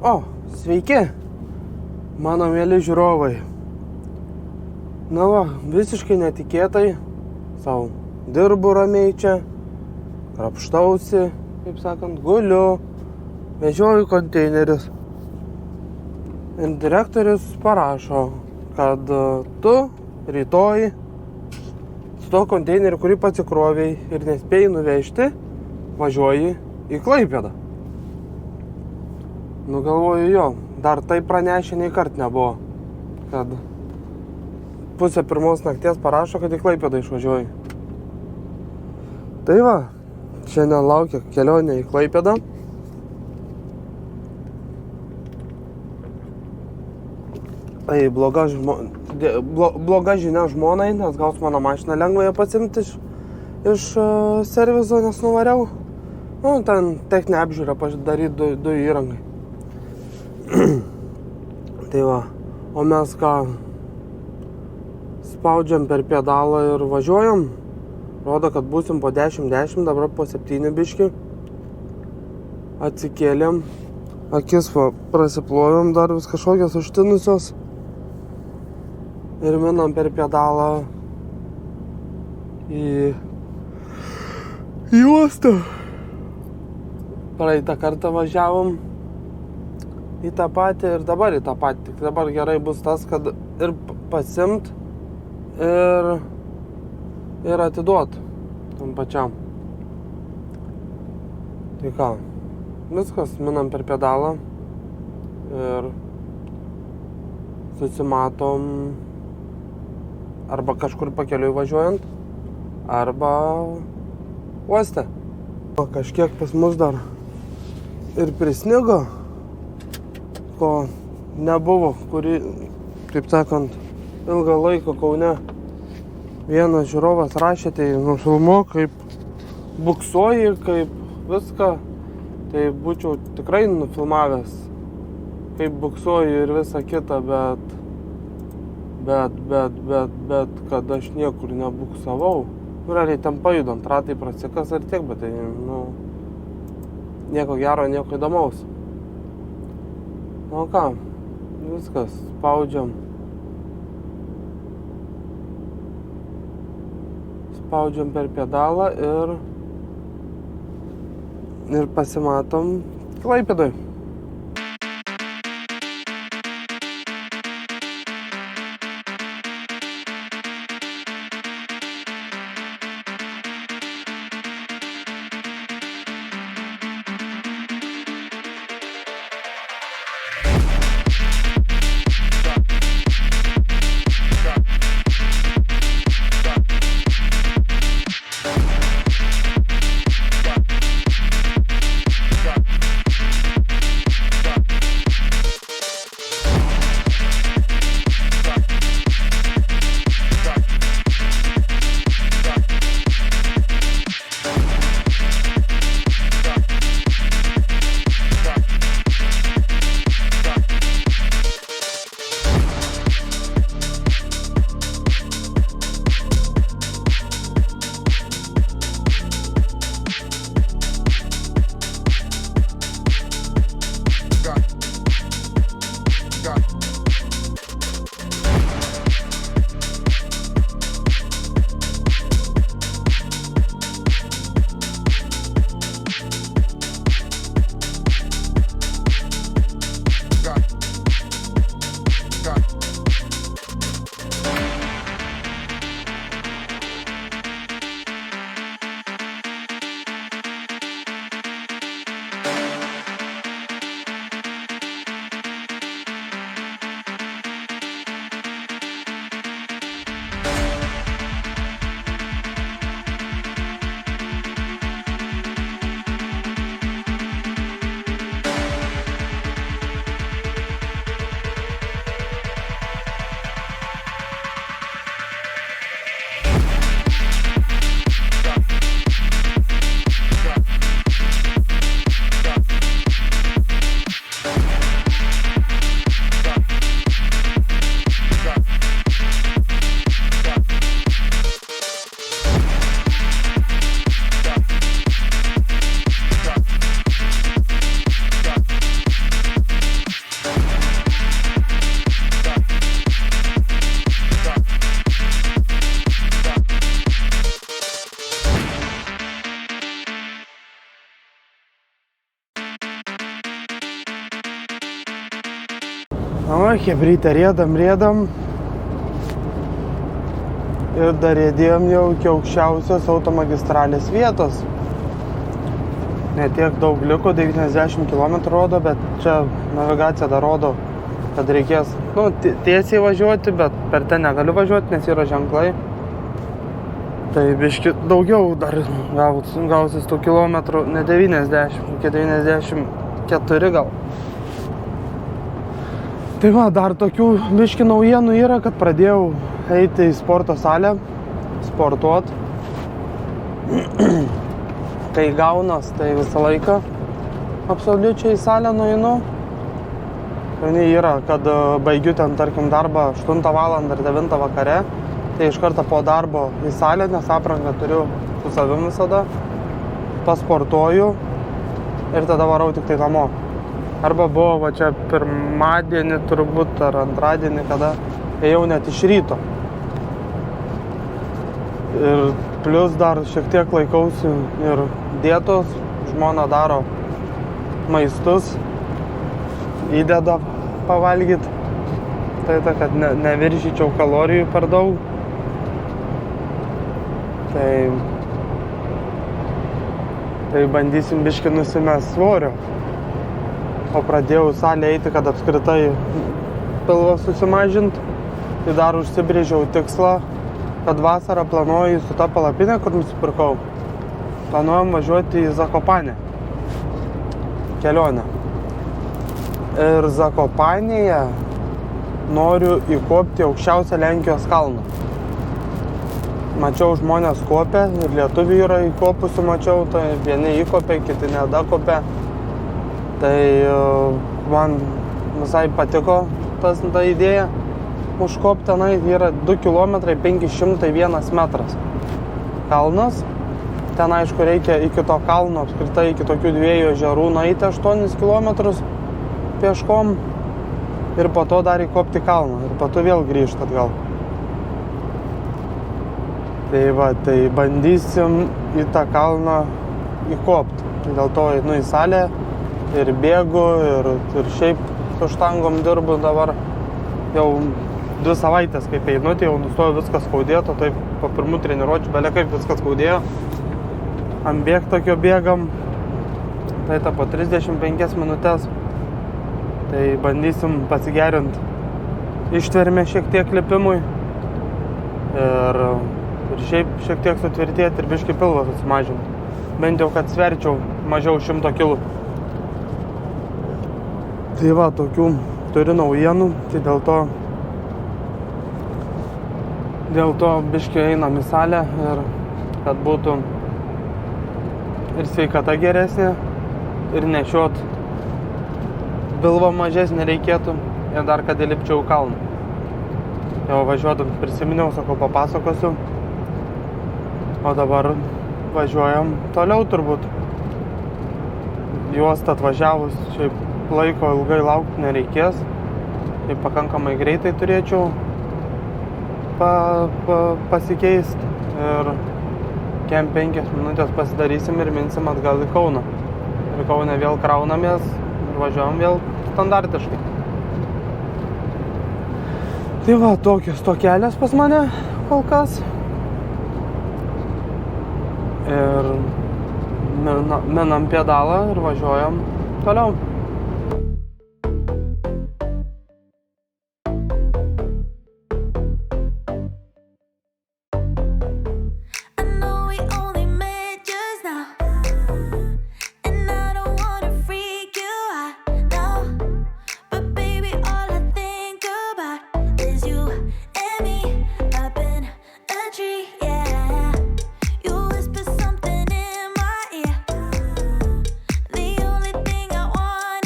O, sveiki, mano mėly žiūrovai. Na va, visiškai netikėtai, savo dirbu ramiai čia, krapštausi, kaip sakant, guliu, vežioju konteinerius. Ir direktorius parašo, kad tu rytoj su to konteineriu, kurį pasikroviai ir nespėjai nuvežti, važiuoji į Klaipėdą. Nu galvoju jo, dar tai pranešė nei kart nebuvo, kad 2:30 nakties parašo, kad į Klaipėdą išvažiuoju. Tai va, šiandien laukia kelionė į Klaipėdą. Tai bloga žinia žmonai, nes gaus mano mašiną lengvai ją pasimti iš servizo, nes nuvariau. Nu, ten techninę apžiūrą padaryti dujų įrangai. Tai va, o mes ką, spaudžiam per pedalą ir važiuojam. Rodo, kad būsim po 10:10, dabar po 7 biškį. Atsikėlėm, akis prasiplovėm, dar vis kažkokios užtinusios. Ir minam per pedalą į uostą. Praeitą kartą važiavom į tą patį ir dabar į tą patį. Tik dabar gerai bus tas, kad ir pasimt ir atiduot tam pačiam. Tai ką, viskas, minam per pedalą ir susimatom arba kažkur pakeliui važiuojant, arba uoste. Kažkiek pas mus dar ir prisnigo, ko nebuvo, kurį, kaip sakant, ilgą laiką Kaune vienas žiūrovas rašė, tai nufilmuo, kaip buksuoji, kaip viską, tai būčiau tikrai nufilmavęs, kaip buksuoju ir visa kita, bet kad aš niekur nebuksavau. Realiai ten pajudant, ratai prasikas ir tiek, bet tai, nieko gero, nieko įdomaus. O ką, viskas, spaudžiam per pedalą ir pasimatom Klaipėdoj. O, hebrytę riedam. Ir dar riedėjom jau iki aukščiausios automagistralės vietos. Ne tiek daug liko, 90 km rodo, bet čia navigacija dar rodo, kad reikės tiesiai važiuoti, bet per ten negaliu važiuoti, nes yra ženklai. Tai biški daugiau dar gausis tų kilometrų, ne 90, iki 94 gal. Tai va, dar tokių biški naujienų yra, kad pradėjau eiti į sporto salę, sportuot. Kai gaunas, tai visą laiką absoliučiai į salę nueinu. Vieni yra, kad baigiu ten, tarkim, darbą 8 valandą ar 9 vakare, tai iš karto po darbo į salę, nes aprangą turiu su savim visada, pasportuoju ir tada varau tik tai namo. Arba buvo va čia pirmadienį turbūt ar antradienį, kada ėjau net iš ryto. Ir plius dar šiek tiek laikausi ir dietos, žmona daro maistus, įdeda pavalgyti, tai kad neviršyčiau kalorijų per daug. Tai bandysim biškį nusimest svorio. O pradėjau salę eiti, kad apskritai pilvą susimažinti. Tai dar užsibrėžiau tikslą, kad vasarą planuoju su ta palapinė, kur nusipirkau. Planuojam važiuoti į Zakopanę. Kelionę. Ir Zakopanėje noriu įkopti aukščiausią Lenkijos kalną. Mačiau žmonės kopė ir lietuvių yra įkopusių, mačiau, tai vieni įkopė, kiti nedakopė. Tai man visai patiko ta idėja. Užkopti tenai yra 2 km 501 metras. Kalnas. Ten aišku reikia iki to kalno, apskritai iki tokių 2 ežerų nueiti 8 km pieškom ir po to dar įkopti kalną ir po to vėl grįžti atgal. Tai va, tai bandysim į tą kalną įkopti. Tai dėl to einu į salę ir bėgu ir šiaip su štangom dirbu dabar jau 2 savaitės kaip einu, tai jau nustojo viskas skaudėto, tai po pirmų treniruočių belia kaip viskas skaudėjo. Ant bėgtokio bėgam, tai ta po 35 minutės, tai bandysim pasigerinti ištvermę šiek tiek lipimui ir šiaip šiek tiek sutvirtėti ir biškį pilvą susimažinti. Bent jau, kad sverčiau mažiau 100 kg. Tai va, tokių turiu naujienų, tai dėl to biškį einam į salę ir kad būtų ir sveikata geresnė ir nešiot pilvo mažesnį reikėtų ir dar kad įlipčiau kalną. Jau važiuodam prisiminiau, sakau, papasakosiu. O dabar važiuojam toliau turbūt. Juostą atvažiavus, šiaip laiko ilgai laukti nereikės. Tai pakankamai greitai turėčiau pasikeisti ir kem 5 minutės pasidarysim ir minsim atgal į Kauną. Ir Kaune vėl kraunamės ir važiuojam vėl standartiškai. Tai va, tokios tokelės pas mane kol kas. Ir minam pedalą ir važiuojam toliau. Something in my ear. The only thing I want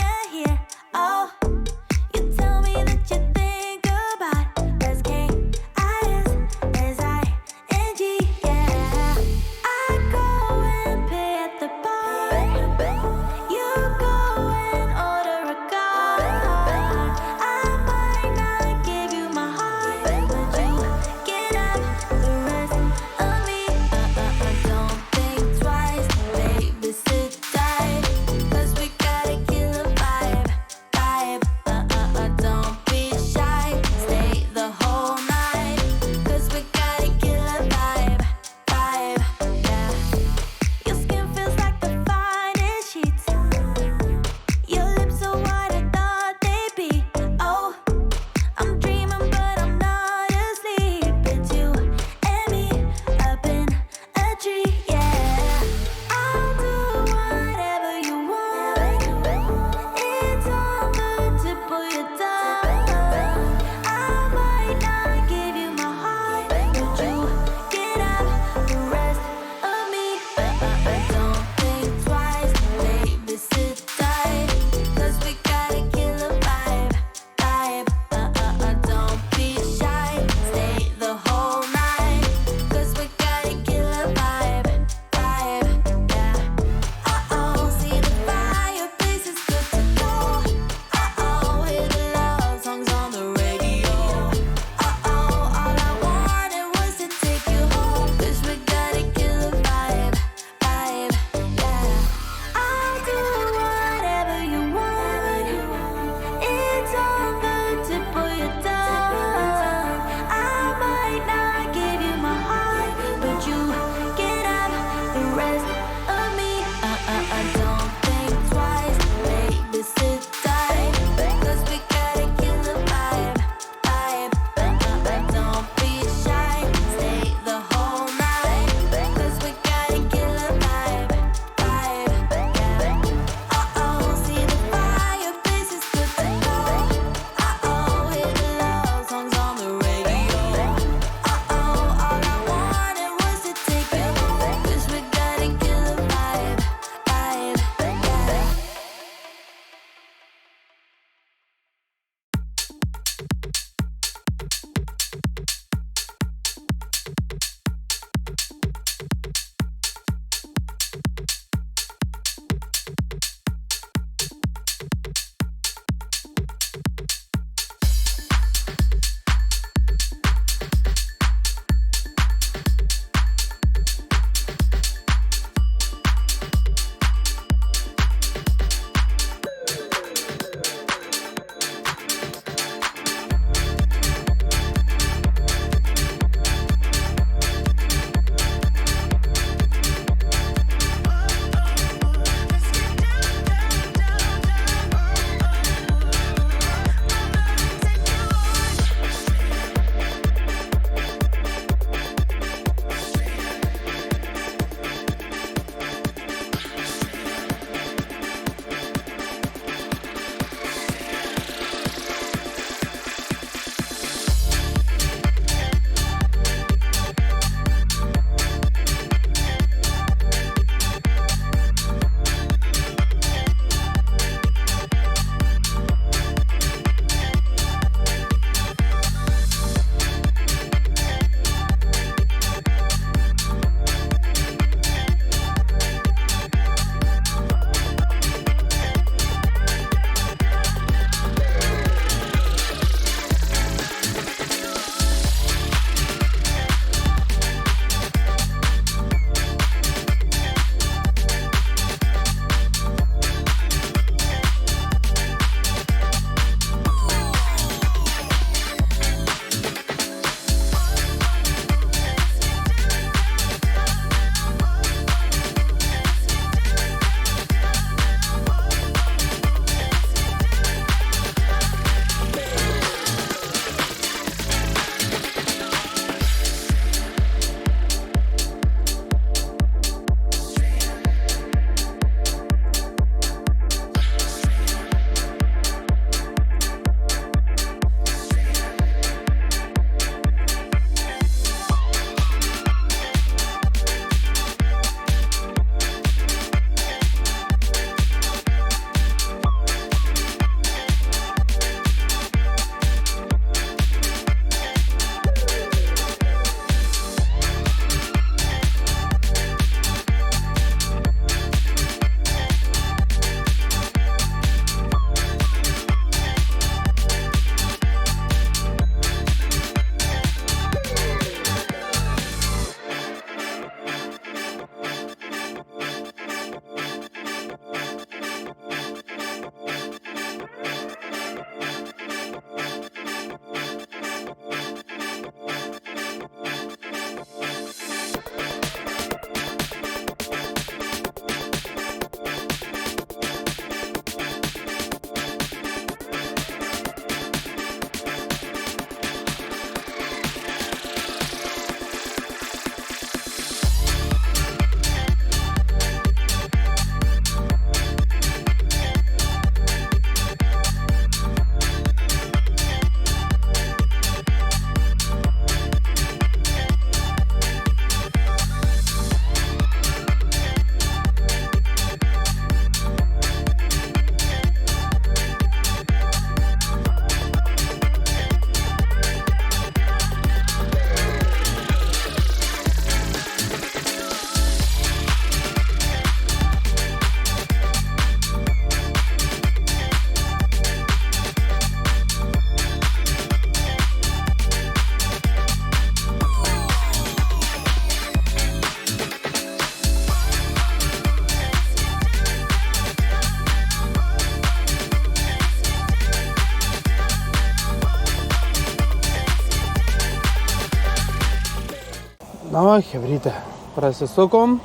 Na va, chebrytė, prasisukom,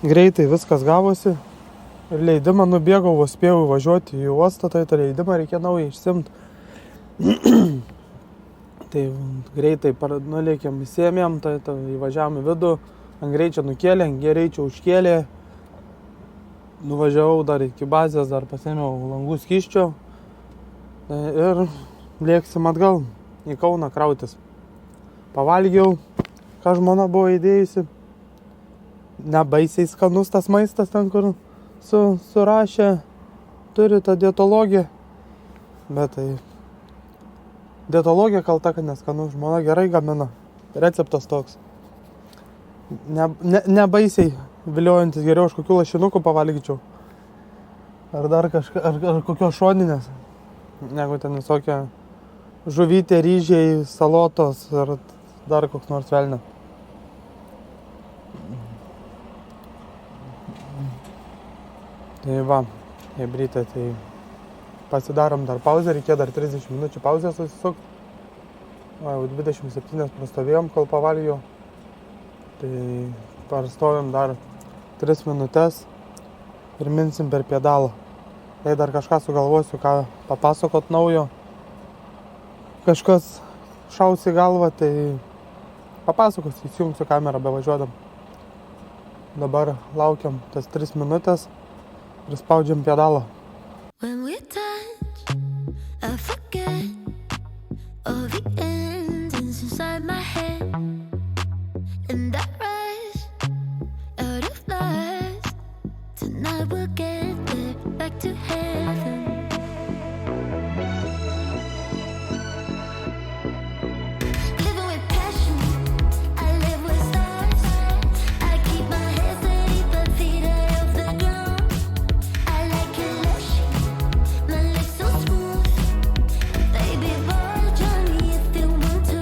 greitai viskas gavosi ir leidimą nubėgau, vos spėjau važiuoti į uostą, tai tą leidimą reikia naują išsimti. Tai greitai nulėkėm, įsėmėm, tai įvažiavom į vidų, ant greičio nukėlė, ant greičio užkėlė, nuvažiavau dar iki bazės, dar pasėmiau langų skysčio ir lėksim atgal į Kauną krautis. Pavalgiau, ką žmona buvo įdėjusi. Nebaisiai skanus tas maistas ten, kur surašė, turi tą dietologiją. Bet tai dietologija kalta, kad neskanu, žmona gerai gamina. Receptas toks. Nebaisiai viliojantis, geriau aš kokių lašinukų pavalgyčiau. Ar dar ar kokios šoninės. Negu ten visokie žuvytė, ryžiai, salotos ar dar koks nors velnė. Tai va, hebrytė, tai pasidarom dar pauzę, reikėjo dar 30 minučių pauzę susisukti. Jau 27 prastovėjom, kol pavalgiau. Tai parstovėm dar 3 minutės ir minsim per pedalą. Jei dar kažką sugalvosiu, ką papasakot naujo, kažkas šaus į galvą, tai papasakosiu, įsijungsiu kamerą bevažiuodam. Dabar laukiam tas 3 minutės ir spaudžiam pedalą. When we touch, I forget all the endings inside my head, and I rush out of lies. Tonight we'll get there, back to heaven. Living with passion, I live with stars. I keep my head steady, but feet out of the ground. I like it lush. My lips so smooth, baby boy, join me if you want to.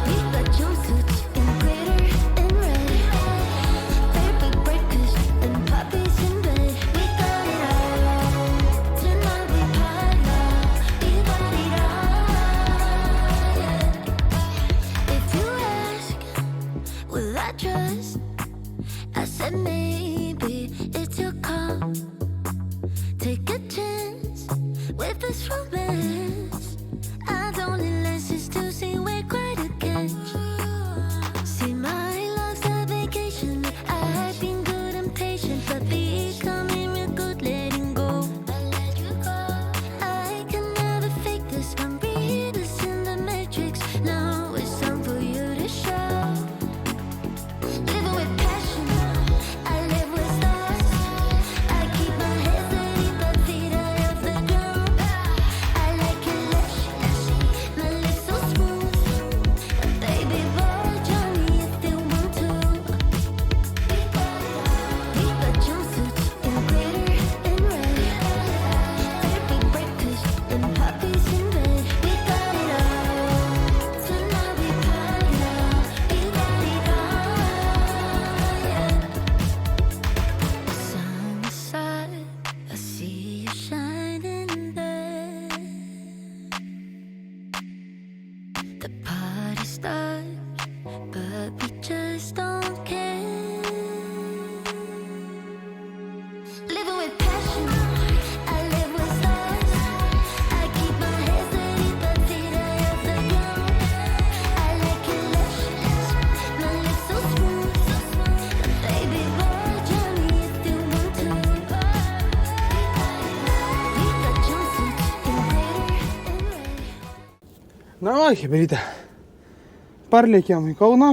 We got jumpsuits in glitter and red, baby breakfast and puppies in bed. We got it all, tonight we party, we got it all, yeah. If you ask, will I trust? I said maybe, it's your call. Take a chance with this romance. I don't need lenses to see we're quite a catch. See, my love's a vacation. I've been good and patient, but becoming real good letting go. I can never fake this. I'm read this in the matrix. Now it's time for you to show. Living with passion, I live with stars. I keep my head steady, but feet out of the ground. I like it lush, my lips so smooth. Baby boy, join me if you want to. We got jumpsuits in glitter and red, baby breakfast and puppies in bed. We got it all, tonight we party, we got it all, yeah. Sun aside, I see you shining there. The party starts, but we just don't care. Living with passion, I live with stars. I keep my head steady, but feet out of the ground. I like it lush, my lips so smooth. Baby boy, join me if you want to. We got jumpsuits in glitter and red. Na va, hebrytė, parlėkėm į Kauną.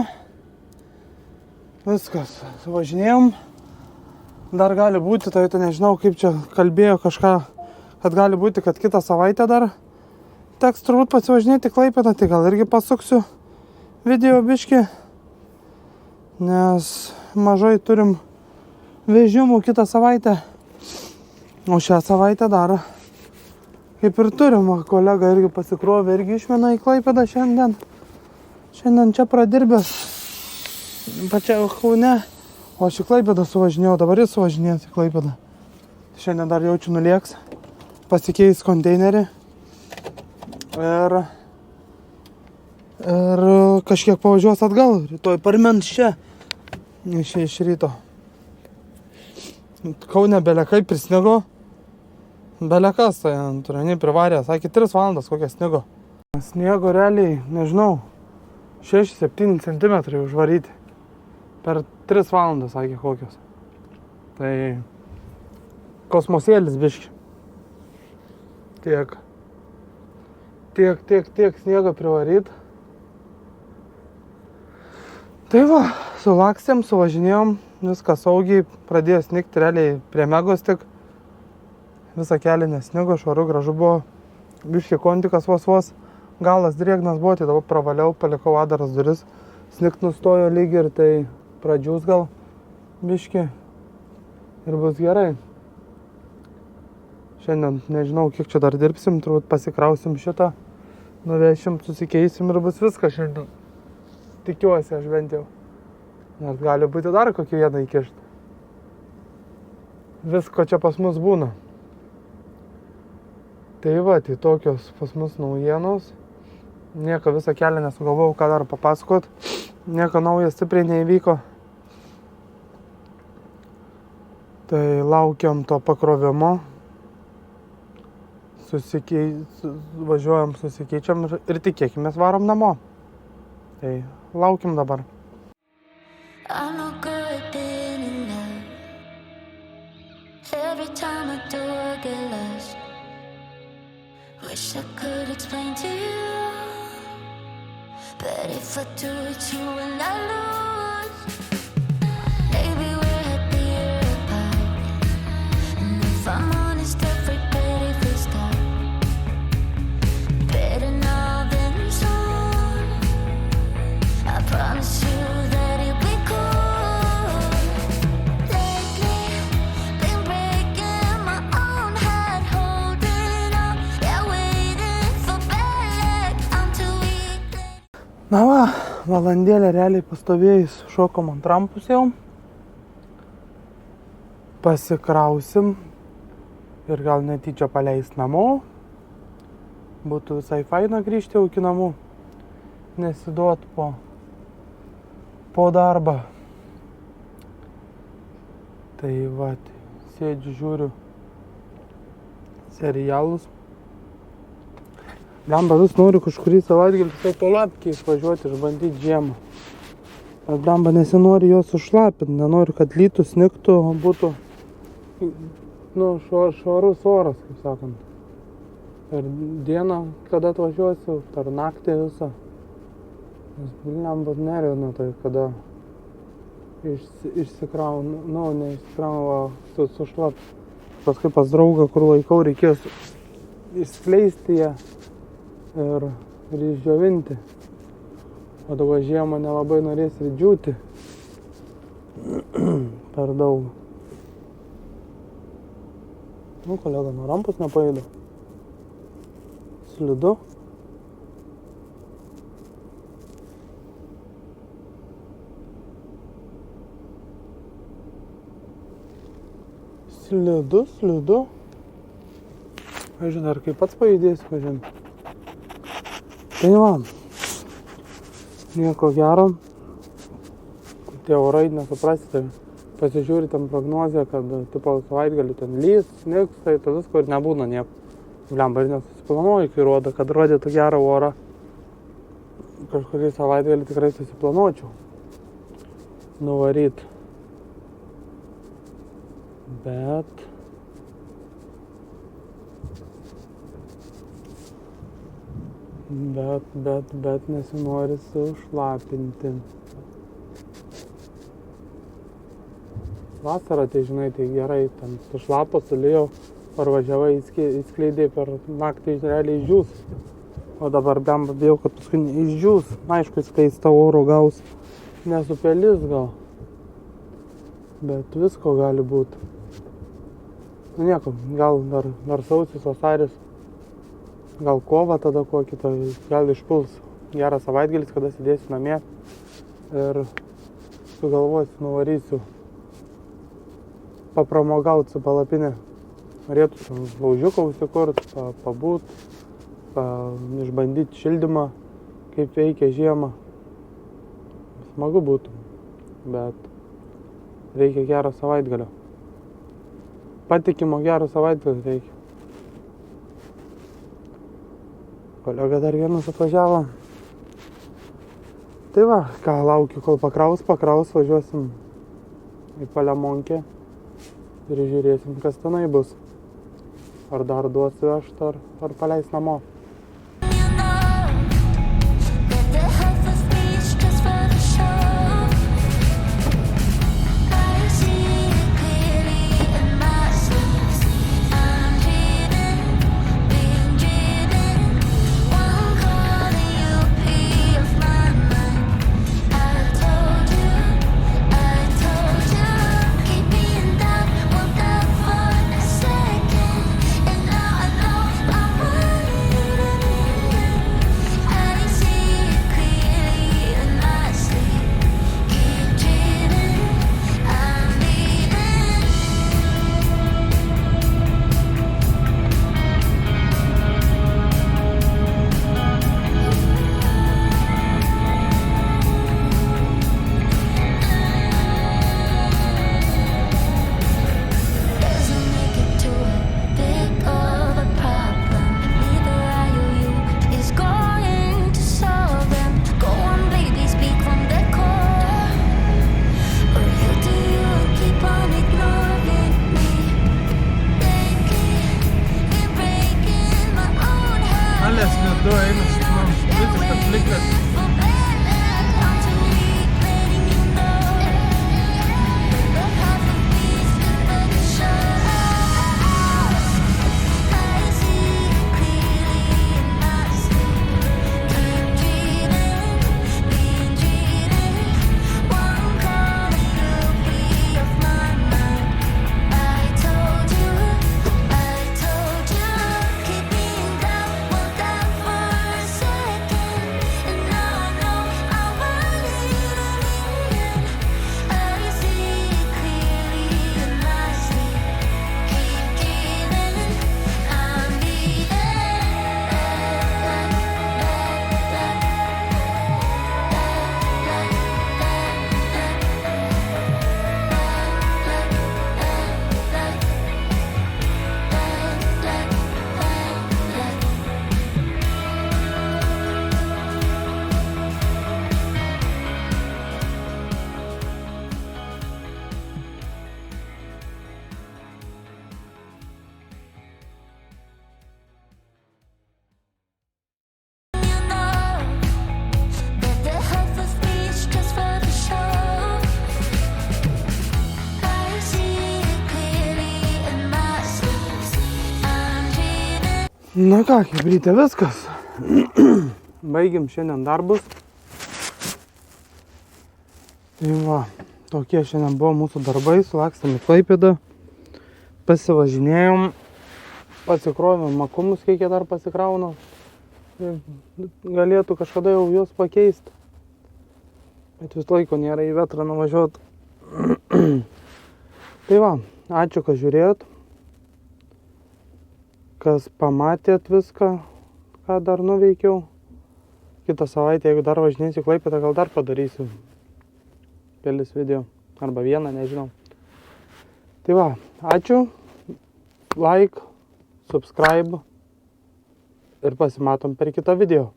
Viskas, suvažinėjom. Dar gali būti, tai nežinau, kaip čia kalbėjo kažką, kad gali būti, kad kitą savaitę dar teks turbūt pasivažinėti Klaipėdą, tai gal irgi pasuksiu video biškį, nes mažai turim vežimų kitą savaitę, o šią savaitę dar kaip ir turim, kolega irgi pasikrovė, irgi išmena į Klaipėdą šiandien čia pradirbęs pačia Kaune. O aš į Klaipėdą suvažinėjau, dabar jis suvažinės į Klaipėdą. Šiandien dar jaučiu nulieks, pasikeis konteinerį Ir kažkiek pavažiuos atgal, rytoj parmens čia. Iš ryto. Kaune belekai prisnigo. Belekas, tai turiniai privarė, sakė 3 valandas kokią snigo. Sniego realiai, nežinau, 6-7 cm užvaryti. Per 3 valandas, sakė kokios. Tai kosmosėlis biški. Tiek sniego privaryt. Tai va, sulakstėm, suvažinėjom, viską saugiai, pradėjo snigti realiai prie Megos tik. Visą kelią nesnigo, švaru, gražu buvo. Biški kontikas vos, galas drėgnas buvo, tai dabar pravaliau, palikau adaras duris. Snigt nustojo lygiai ir tai pradžiūs gal biški ir bus gerai. Šiandien nežinau, kiek čia dar dirbsim, turbūt pasikrausim šitą, nuvešim, susikeisim ir bus viskas šiandien. Tikiuosi aš bent jau. Nors gali būti dar kokį vieną įkišti. Visko čia pas mus būna. Tai va, tai tokios pas mus naujienos. Nieko visą kelią nesugalvojau, ką dar papasakot. Nieko naujo stipriai neįvyko. Tai laukiam to pakrovimo. Važiuojam, susikeičiam ir tikėkimės varom namo. Tai laukim dabar. I'm no good being in love. Every time I do, I get lost. Wish I could explain to you, but if I do, it's you and I lose. Maybe we're happier apart, and if I'm honest, every better if we start. Better now than soon. I promise you that it'll be cool. Lately, been breaking my own heart, holding on, yeah, waiting for bad luck. I'm too weak. Na va, valandėlę realiai pastovėjus šokom antram pusėm. Pasikrausim ir gal netyčia paleis namo. Būtų visai faina grįžti jau iki namų, nesiduot po darbą. Tai va, sėdžiu, žiūriu serialus. Blemba, vis noriu kažkurį savaitgalį sau po Lapkį išvažiuoti, išbandyti žiemą. Bet blemba, nesinori jos sušlapinti, nenoriu, kad lytų, snigtų, būtų švarus oras, kaip sakant. Per dieną, kada atvažiuosiu, per naktį visą. Nes blemba nervina tai, kada išsikraunu, neišsikraunu, sušlap. Paskui pas draugą, kur laikau, reikės išskleisti ją ir išdžiovinti. O dabar žiemą nelabai norės ir džiūti. Per daug. Nu, kolega, nuo rampos nepaėdo. Slidu. Slidu. Aš dar kaip pats pajudėsiu, kažin. Tai va, nieko gero. Tie orai nesuprasite. Pasižiūri tam prognozę, kad tipo savaitgalį ten lys, snigs, tai tada visko ir nebūna nieko. Blemba, ir nesusiplanuoju, kai rodo, kad rodytų gerą orą. Kažkurį savaitgalį tikrai susiplanuočiau nuvaryt. Bet nesinori sušlapinti. Vasarą, tai žinai, tai gerai, ten sušlapo, sulijo, parvažiavai, įskleidė per naktį, realiai išdžiūs. O dabar blemba bijau, kad paskui išdžiūs. Aišku, jis tą oro gaus, nesupelys gal. Bet visko gali būti. Nu nieko, gal dar sausis, vasaris, gal kovą tada kokį, tai gal išpuls geras savaitgalis, kada sėdėsiu namie ir sugalvosiu, nuvarysiu papramogauti su palapinė. Norėtų laužiuką užsikurt, pabūt, išbandyti šildymą, kaip veikia žiemą. Smagu būtų, bet reikia gero savaitgalio. Patikimo gero savaitgalio reikia. Kolega dar vienas atvažiavo. Tai va, ką laukiu, kol pakraus, važiuosim į Palemonkę ir žiūrėsim, kas tenai bus. Ar dar duos vežt, ar paleis namo. Na ką, chebrytė, viskas. Baigiam šiandien darbus. Tai va, tokie šiandien buvo mūsų darbai, sulakstėm į Klaipėdą, pasivažinėjom, pasikrovėm makumus, kiek jie dar pasikrauna. Galėtų kažkada jau juos pakeisti, bet vis laiko nėra į Vetrą nuvažiuot. Tai va, ačiū, kad žiūrėjot, kas pamatėt viską, ką dar nuveikiau. Kitą savaitę, jeigu dar važinėsiu į Klaipėdą, gal dar padarysiu kelis video, arba vieną, nežinau. Tai va, ačiū, like, subscribe ir pasimatom per kitą video.